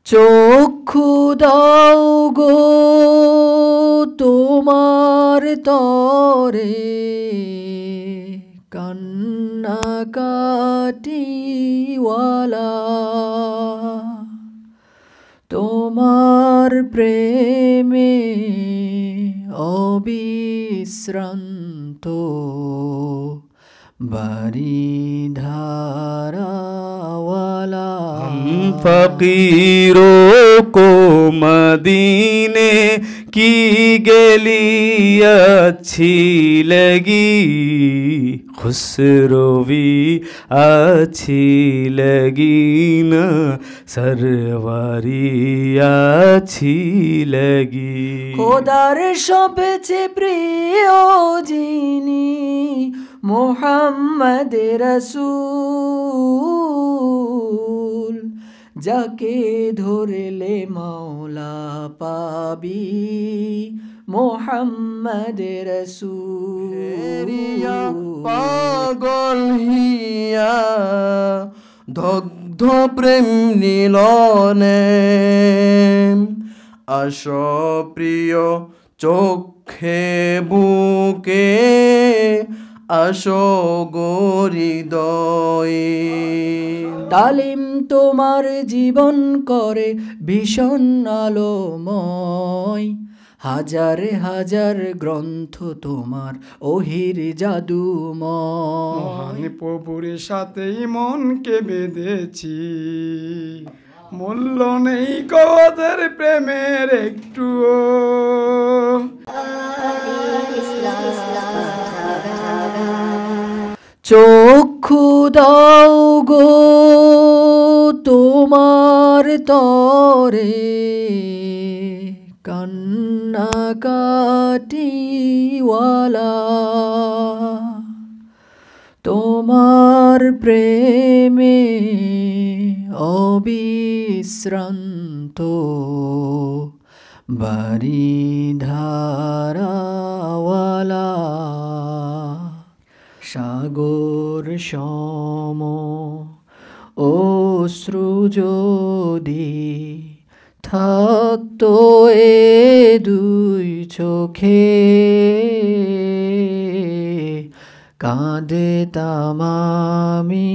চক্ষু দাও গো তোমার তরে কান্না কাটিওয়ালা তোমার প্রেমে অবিশ্রান্ত বারিধারাওয়ালা हम फकीरों को मदीने की गली अच्छी लगी, खुसरोवी अच्छी लगी ना सरवारी अच्छी लगी। খোদার সবচেয়ে প্রিয় যিনি মুহাম্মদ রাসূল, যাকে ধরলে মাওলা পাবি মুহাম্মদ রাসূল। পাগল হিয়া দগ্ধ প্রেম নীলনে আসো প্রিয় চোখে বুকে আসো হৃদয়ে। তালিম তোমার জীবন করে ভীষণ আলোময়, হাজার হাজার গ্রন্থ তোমার ওহির জাদুময়। মহান প্রভুর সাথেই মনকে বেঁধেছি, মূল্য নেই কদের প্রেমের একটুও। চক্ষু দাও গো তোমার তরে কান্না কাটিওয়ালা তোমার প্রেমে অবিশ্রান্ত বারিধারাওয়ালা সাগর সম অশ্রু যদি থাকতো এ দুই চোখে, কাঁদতাম আমি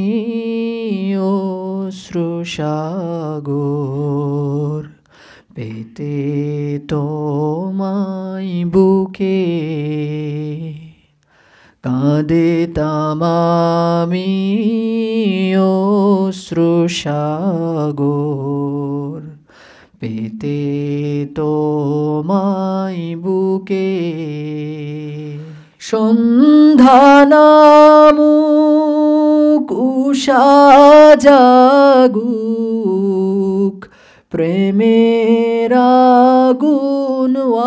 অশ্রু সাগর পেতে তোমায় বুকে, কাঁদতাম আমি অশ্রু সাগর পেতে তোমায় বুকে। সন্ধানামুক উষা জাগুক প্রেমের আগুনওয়ালা,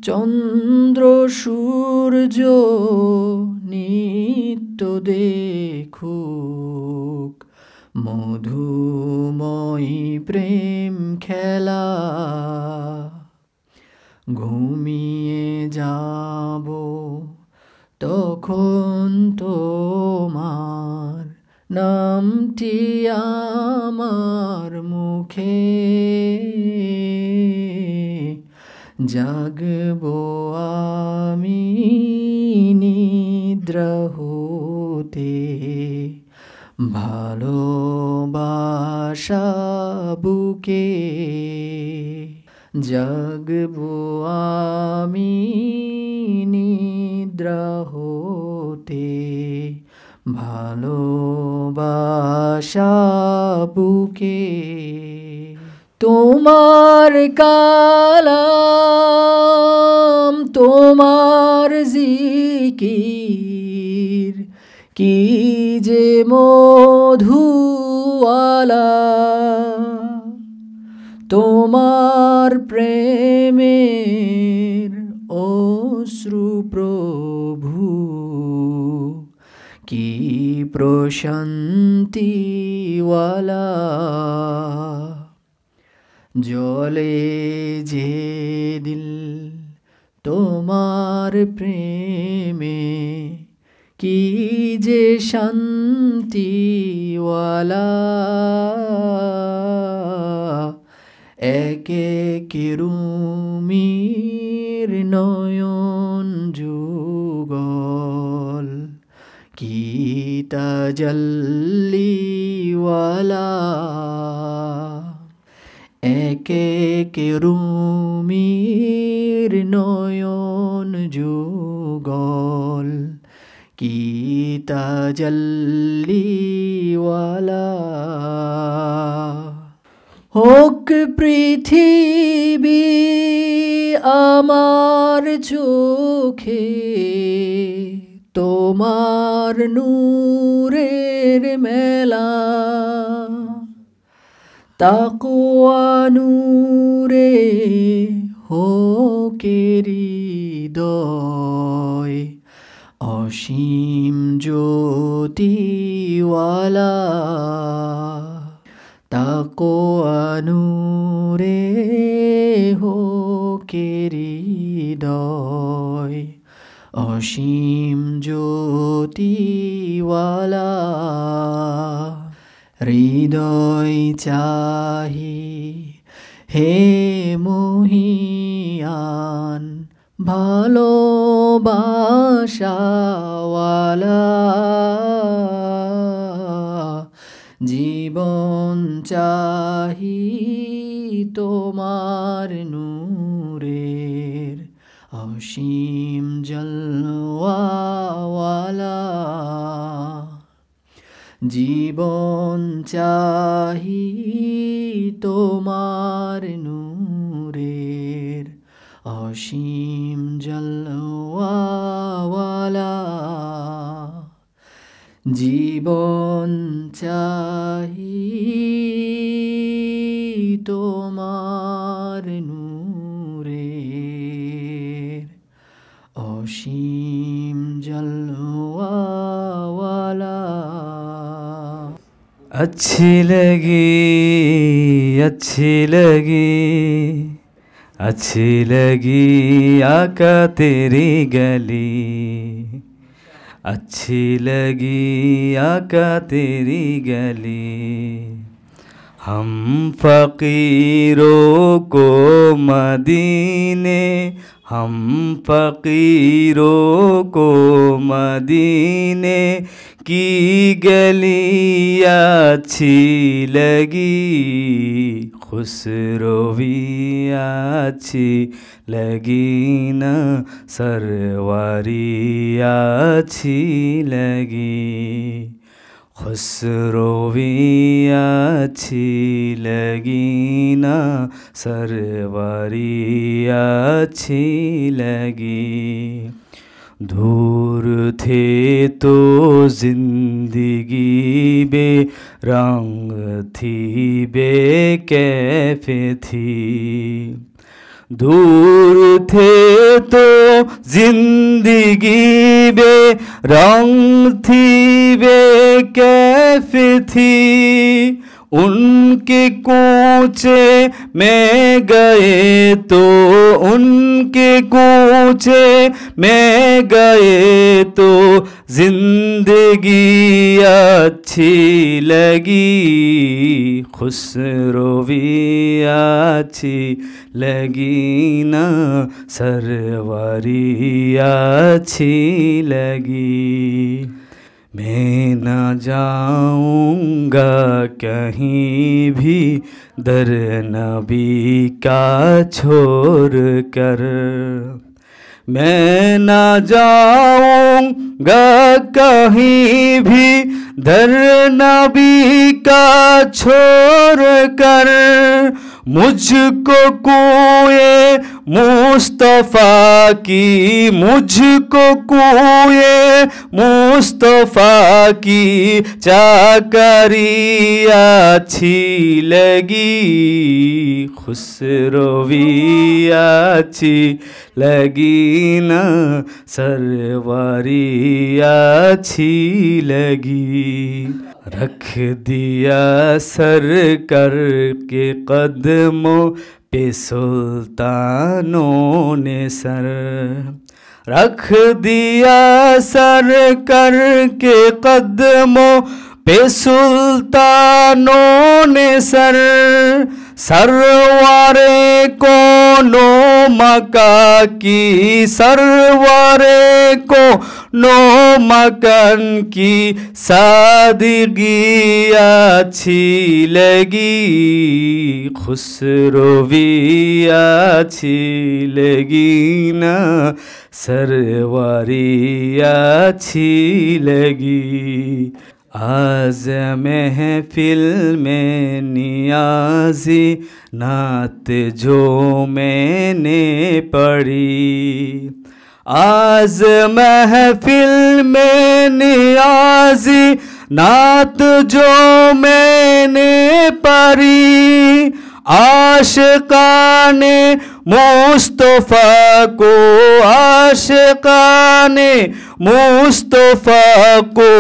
চন্দ্র সূর্য নিত্য দেখুক মধুময়ী প্রেম খেলা, ঘুমিয়ে যাব তখন তোমার নামটি আমার মুখে, জাগবো আমি নিদ্রা হতে ভালোবাসা বুকে, জাগবো আমি নিদ্রা হতে ভালোবাসা বুকে। তোমার কালাম তোমার জিকির কি যে মধুওয়ালা, তোমার প্রেমের অশ্রু প্রভু কি প্রশান্তিওয়ালা, জলে যে দিল তোমার প্রেমে কি যে শান্তিওয়ালা। একে কিরুমির নয়ন যুগল কি তাজাল্লিওয়ালা একে কিরুমির নয়ন যুগল কি তাজাল্লিওয়ালা হোক পৃথিবী আমার চোখে তোমার নূরের মেলা তাকওয়া নূরে হোক হৃদয় অসীম জ্যোতিওয়ালা তাকওয়া নূরে হোক হৃদয় অসীম জ্যোতিওয়ালা হৃদয় চাহি হে মহিয়ান ভালোবাসাওয়ালা জীবন চাহি তোমার নূরের অসীম জলওয়াওয়ালা জীবন চাহি তোমার নূরের অসীম জলওয়াওয়ালা জীবন চাহি তোমার নূরের অসীম জলওয়াওয়ালা अच्छी लगी अच्छी लगी अच्छी लगी आका तेरी गली अच्छी लगी आका तेरी गली हम फ़कीरों को मदीने हम फ़कीरों को मदीने की गली अच्छी लगी खुसरोवी अच्छी लगी न सरवारी अच्छी लगी खुसरोवी अच्छी लगी न सरवारी अच्छी लगी दूर थे तो जिंदगी बे रंग थी बेकैफ थी दूर थे तो जिंदगी बे रंग थी बेकैफ थी उनके कूचे में गए तो उनके कूचे में गए तो जिंदगी अच्छी लगी खुसरोवी अच्छी लगी ना सरवारी अच्छी लगी मैं न जाऊंगा कहीं भी दर नबी का छोड़ कर मैं न जाऊंगा कहीं भी दर नबी का छोड़ कर मुझको कुए मुस्तफ़ा की मुझको कुए मुस्तफ़ा की चाकरी अच्छी लगी खुसरोवी अच्छी लगी ना सरवारी अच्छी लगी रख दिया सर कर के कदमों पे सुल्तानों ने सर रख दिया सर कर के कदमों पे सुल्तानों ने सर सरवारे कोनो मका की सरवारे को नो मकान की सादगी अच्छी लगी खुसरोवी अच्छी लगी ना सरवारी अच्छी लगी आज महफिल में नियाज़ी नात जो मैंने पढ़ी आज महफिल में नियाज़ी नात जो मैंने पढ़ी आशिकाने मुस्तफ़ा को आशिकाने मुस्तफ़ा को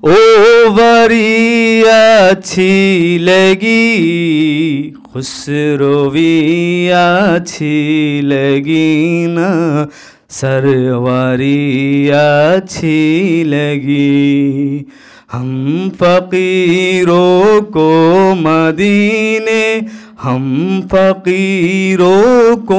ओवरी अच्छी लगी खुसरोवी अच्छी लगी ना सरवारी अच्छी लगी हम फ़कीरों को मदीने हम फ़कीरों को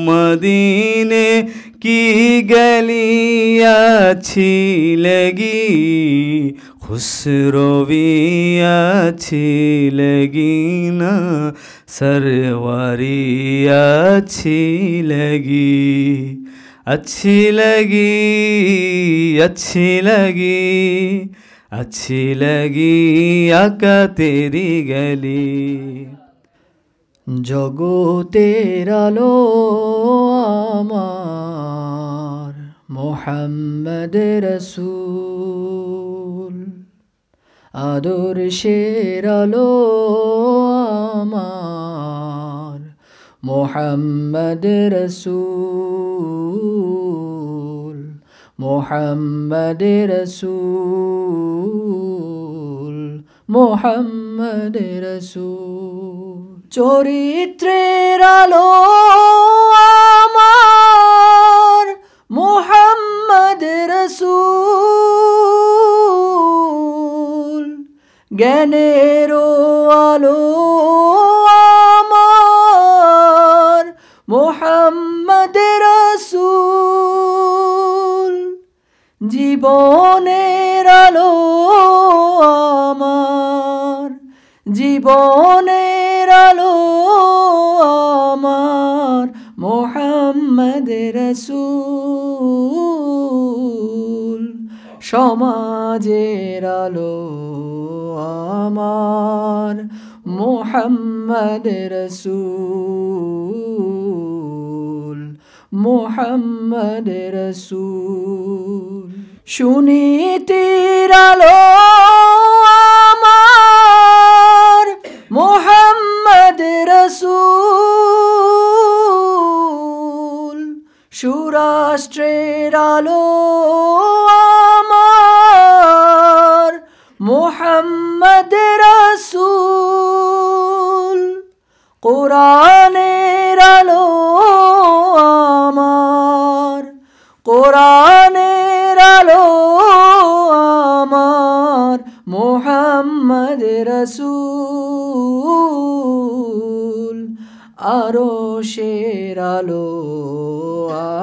मदीने की गली अच्छी लगी खुसरोवी अच्छी लगी ना सरवारी अच्छी लगी अच्छी लगी अच्छी लगी अच्छी लगी आका तेरी गली জগতের আলো আমার মোহাম্মদ রসূল আদর্শের আলো আমার মোহাম্মদ রসূল মোহাম্মদ রসূল মোহাম্মদ রসূল চরিত্রের আলো আমার মোহাম্মদ রসূল জ্ঞানের আলো আমার মোহাম্মদ রসূল জীবনের আলো আমার জীবনের আলো আমার মোহাম্মদ রসূল সমাজের আলো আমার মোহাম্মদ রসূল মোহাম্মদ রসূল সুনীতির আলো আমার মোহাম্মদ রসূল সুরাষ্ট্রের আলো আমার মোহাম্মদ রসূল কোরআনের আলো আমার কোরআনের আলো আমার মোহাম্মদ রসূল আরশের আলো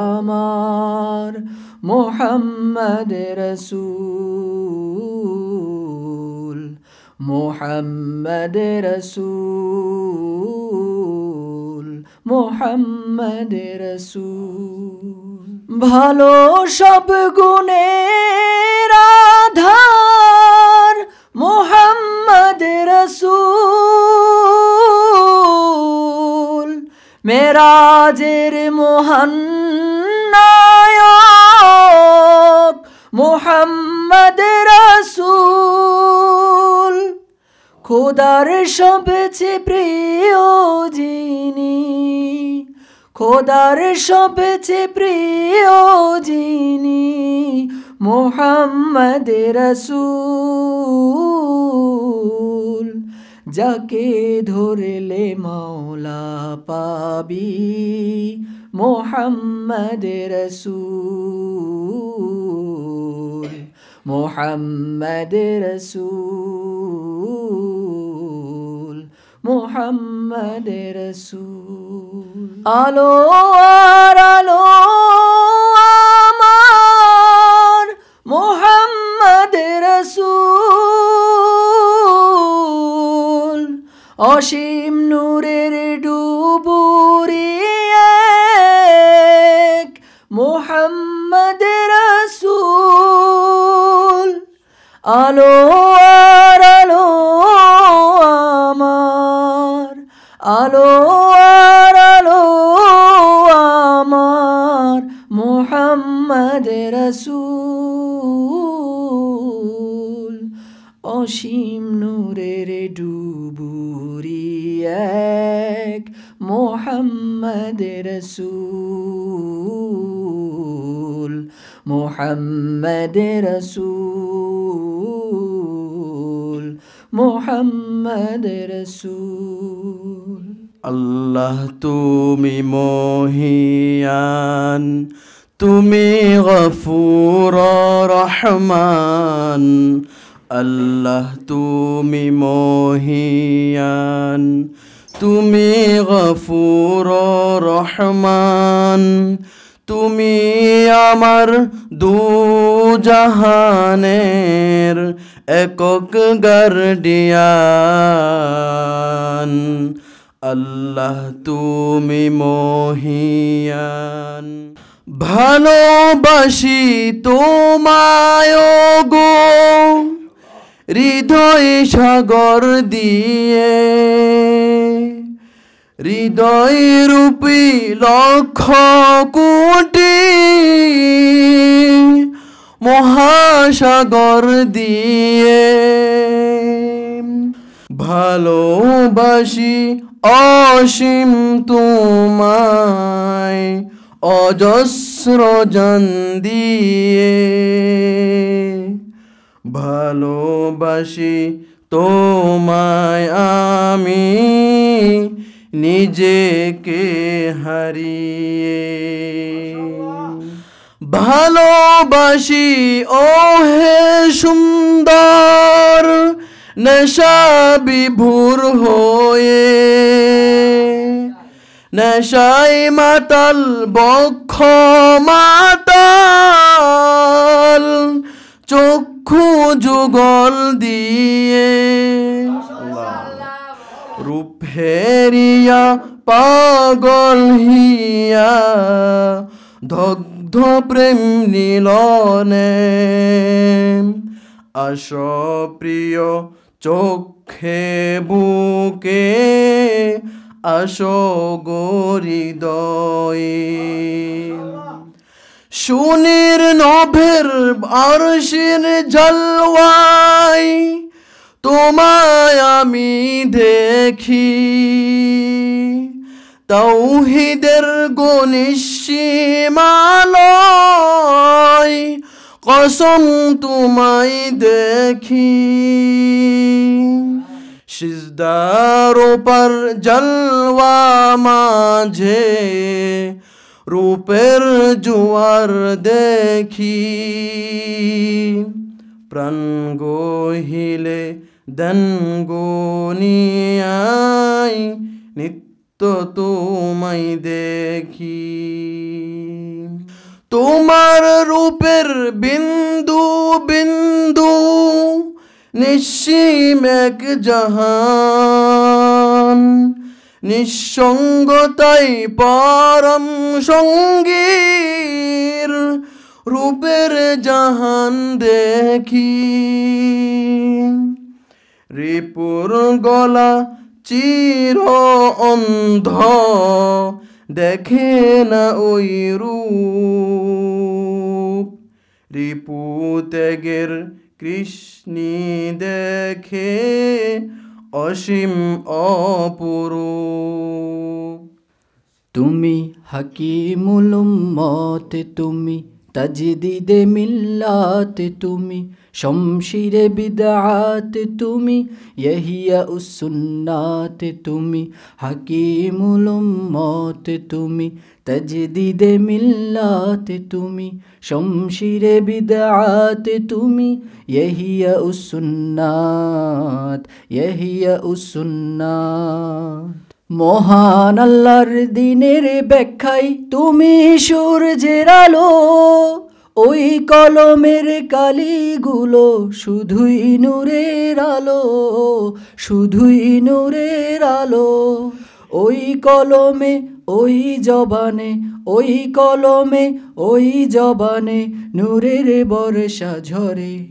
আমার মোহাম্মদ রসূল মোহাম্মদ রসূল মোহাম্মদ রসূল ভালো সব গুণের আধার মোহাম্মদ রসূল মেরাজের মহান নায়ক মোহাম্মদ রসূল খোদার সবচেয়ে প্রিয় যিনি খোদার সবচেয়ে প্রিয় যিনি মোহাম্মদ রসূল যাকে ধরলে মাওলা পাবি মোহাম্মদ রসূল মোহাম্মদ রসূল মোহাম্মদ রসূল আলো আর আলো আমার মোহাম্মদ রসূল অসীম নূরের ডুবুরি এক মোহাম্মদ রসূল আলো আর আলো আমার আলো আর আলো আমার মোহাম্মদ রসূল অসীম নূরের ডুবুরি এক মোহাম্মদ রসূল মোহাম্মদ রসূল মোহাম্মদ রসূল আল্লাহ তুমি মহিয়ান তুমি গফুর রহমান আল্লাহ তুমি মহিয়ান তুমি গফুর রহমান তুমি আমার দু জাহানের একক গার্ডিয়ান আল্লাহ তুমি মহিয়ান ভালোবাসি তোমায় গো হৃদয় সাগর দিয়ে হৃদয় রূপী লক্ষ কোটি মহাসাগর দিয়ে ভালোবাসি অসীম তোমায় অজস্র জন দিয়ে ভালোবাসি তোমায় আমি নিজেকে হারিয়ে ভালোবাসি ও হে সুন্দর নেশা বিভোর হয়ে নেশায় মাতাল বক্ষ মাতাল চক্ষু যুগল দিয়ে রূপ হেরিয়া পাগল হিয়া দগ্ধ প্রেম নীলনে আস প্রিয় চোখে বুকে আসো হৃদয়ে সুনীর নভের আরশের জলওয়ায় তোমায় আমি দেখি তাওহীদের গনিশিমালয় কসম তোমায় দেখি সিজদার উপর জলওয়া মাঝে রূপের জোয়ার দেখি প্রাণ গহিলে দন গোনিয়াই নিত্য তোমায় দেখি তোমার রূপের বিন্দু বিন্দু নিঃসীম এক জাহান নিঃসঙ্গতাই পরম সঙ্গীর রূপের জাহান দেখি রিপুর গলা চির অন্ধ দেখে না ওই রূপ রিপু ত্যাগের কৃষ্ণী দেখে অসীম অপরূপ তুমি হাকিমুল উম্মত তুমি তাজদিদে মিল্লাত তুমি, শমশিরে বিদআত তুমি, ইহিয়া উস-সুন্নাত তুমি, হাকিমুল উম্মত তুমি। তাজদিদে মিল্লাত তুমি, শমশিরে বিদআত তুমি, ইহিয়া উস-সুন্নাত, ইহিয়া উস-সুন্নাত। মহান আল্লাহর দিনের ব্যাখ্যায় তুমি সূর্যের আলো, ওই কলমের কালিগুলো শুধুই নূরের আলো, শুধুই নূরের আলো। ওই কলমে ওই জবানে, ওই কলমে ওই জবানে নূরের বর্ষা ঝরে।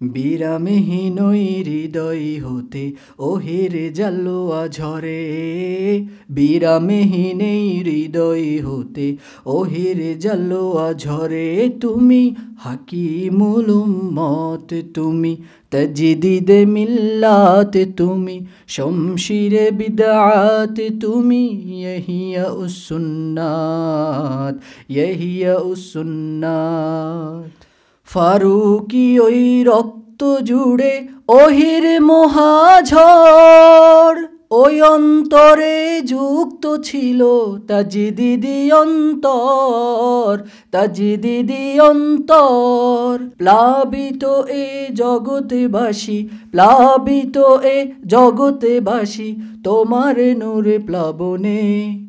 বিরামহীন ওই হৃদয় হতে ওহির জালোয়া ঝরে, বিরামহীন এই হৃদয় হতে ওহির জালোয়া ঝরে। তুমি হাকিমুল উম্মত তুমি, তাজদিদে মিল্লাত তুমি, শমশিরে বিদআত তুমি, ইহিয়া উস-সুন্নাত, ইহিয়া উস-সুন্নাত। ফারুকি ওই রক্ত জুড়ে ওহির মহাঝড়, ওই অন্তরে যুক্ত ছিল তাজদিদি অন্তর, তাজদিদি অন্তর। প্লাবিত এ জগৎবাসী, প্লাবিত এ জগৎবাসী তোমার নূরে প্লাবনে।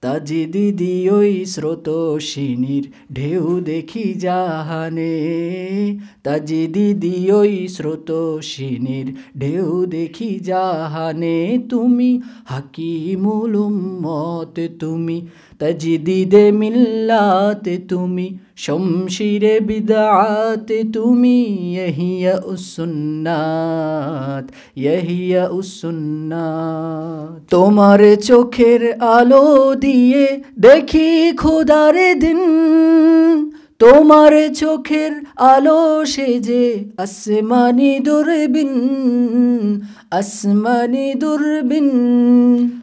তাজদিদি ওই স্রোতস্বিনীর ঢেউ দেখি জাহানে, তাজদিদি ওই স্রোতস্বিনীর ঢেউ দেখি জাহানে। তুমি হাকিমুল উম্মত তুমি, তাজদিদে মিল্লাত তুমি, শমশিরে বিদআত তুমি, ইহিয়া উস-সুন্নাত, ইহিয়া উস-সুন্নাত। তোমার চোখের আলো দিয়ে দেখি খোদার দিন, তোমার চোখের আলো সেজে আসমানি দূরবীন, আসমানি দূরবীন।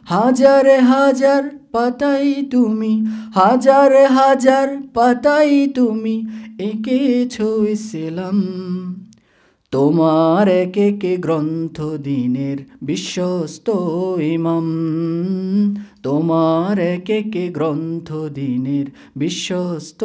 হাজার হাজার পাতাই তুমি, হাজার হাজার পাতাই তুমি এঁকেছো ইসলাম। তোমার এক এক গ্রন্থ দিনের বিশ্বস্ত ইমাম, তোমার এক এক গ্রন্থ দিনের বিশ্বস্ত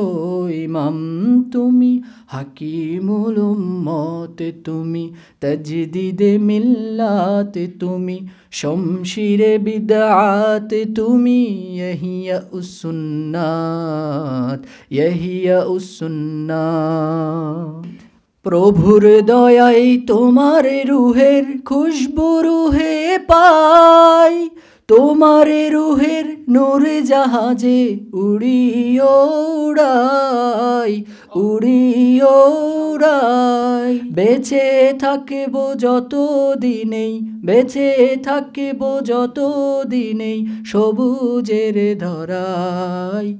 ইমাম। তুমি হাকিমুল উম্মত তুমি, তাজদিদে মিল্লাত তুমি, শমশিরে বিদআত তুমি, ইহিয়া উস-সুন্নাত, ইহিয়া উস-সুন্নাত। প্রভুর দয়ায় তোমার রুহের খুশবু রুহে পাই, তোমার রুহের নূর জাহাজে উড়িয়ে উড়াই, উড়িয়ে উড়াই। বেঁচে থাকব যত দিনেই, বেঁচে থাকব যত দিনেই সবুজের ধরাই।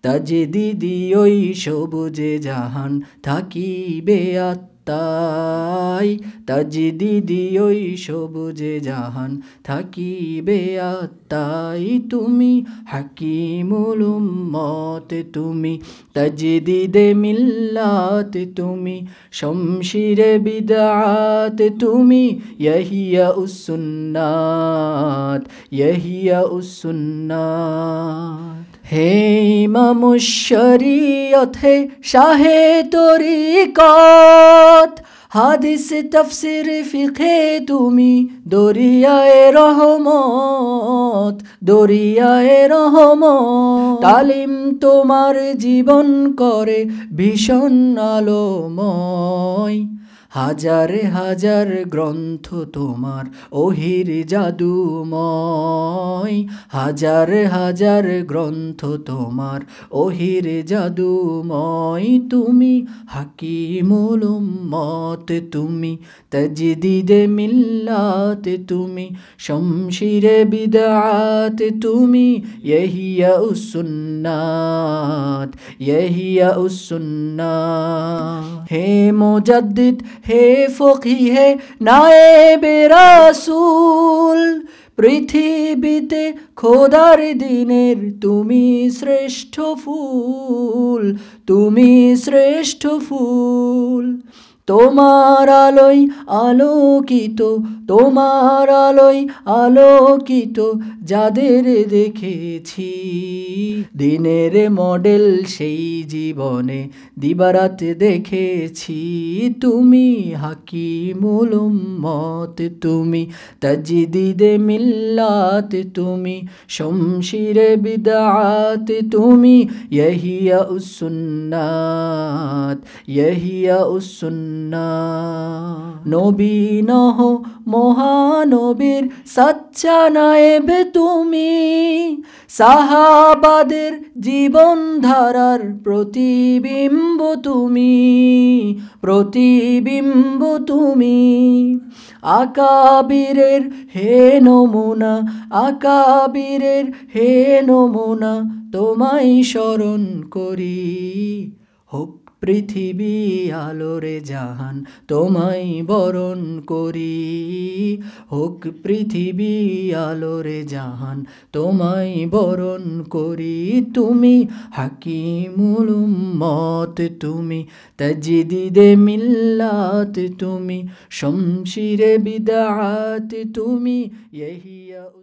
তাজদিদি ওই সবুজে জাহান থাকিবে আত্মায়, তাজদিদি ওই সবুজে জাহান থাকিবে আত্মায়। তুমি হাকিমুল উম্মত তুমি, তাজদিদে মিল্লাত তুমি, শমশিরে বিদআত তুমি, ইহিয়া উস-সুন্নাত, ইহিয়া উস-সুন্নাত। হে ইমাম শরীয়ত, হে শাহে তরিকত, হাদিস তাফসীর ফিকহে তুমি দরিয়ায়ে রহমত, দরিয়ায়ে রহমত। তালিম তোমার জীবন করে ভীষণ আলোময়, হাজার হাজার গ্রন্থ তোমার ওহির জাদুময়, হাজার হাজার গ্রন্থ তোমার ওহির জাদুময়। তুমি হাকিমুল উম্মত তুমি, তাজদিদে মিল্লাত তুমি, শমশিরে বিদআত তুমি, ইহিয়া উস-সুন্নাত, ইহিয়া উস-সুন্নাত। হে মুজাদ্দিদ, হে ফকি, হে নায়েবে রাসূল, পৃথিবীতে খোদার দিনের তুমি শ্রেষ্ঠ ফুল, তুমি শ্রেষ্ঠ ফুল। তোমার আলোয় আলোকিত, তোমার আলোয় আলোকিত যাদের দেখেছি, দিনের মডেল সেই জীবনে দিবারাত দেখেছি। তুমি হাকিমুল উম্মত, তুমি তাজদীদে মিল্লাত, তুমি শমশিরে বিদআত, তুমি ইহিয়া উস-সুন্নাত, ইহিয়া উস-সুন্নাত। নবী নহ মহানবীর সাচ্চা নায়েব তুমি, সাহাবাদের জীবনধারার প্রতিবিম্ব তুমি, প্রতিবিম্ব তুমি। আকাবিরের হে নমুনা, আকাবিরের হে নমুনা তোমায় স্মরণ করি। হোক পৃথিবী আলোরে জাহান তোমায় বরণ করি, হোক পৃথিবী আলোরে জাহান তোমায় বরণ করি। তুমি হাকিমুল উম্মত, তুমি তাজদীদে মিল্লাত, তুমি শমশিরে বিদআত, তুমি ইহিয়া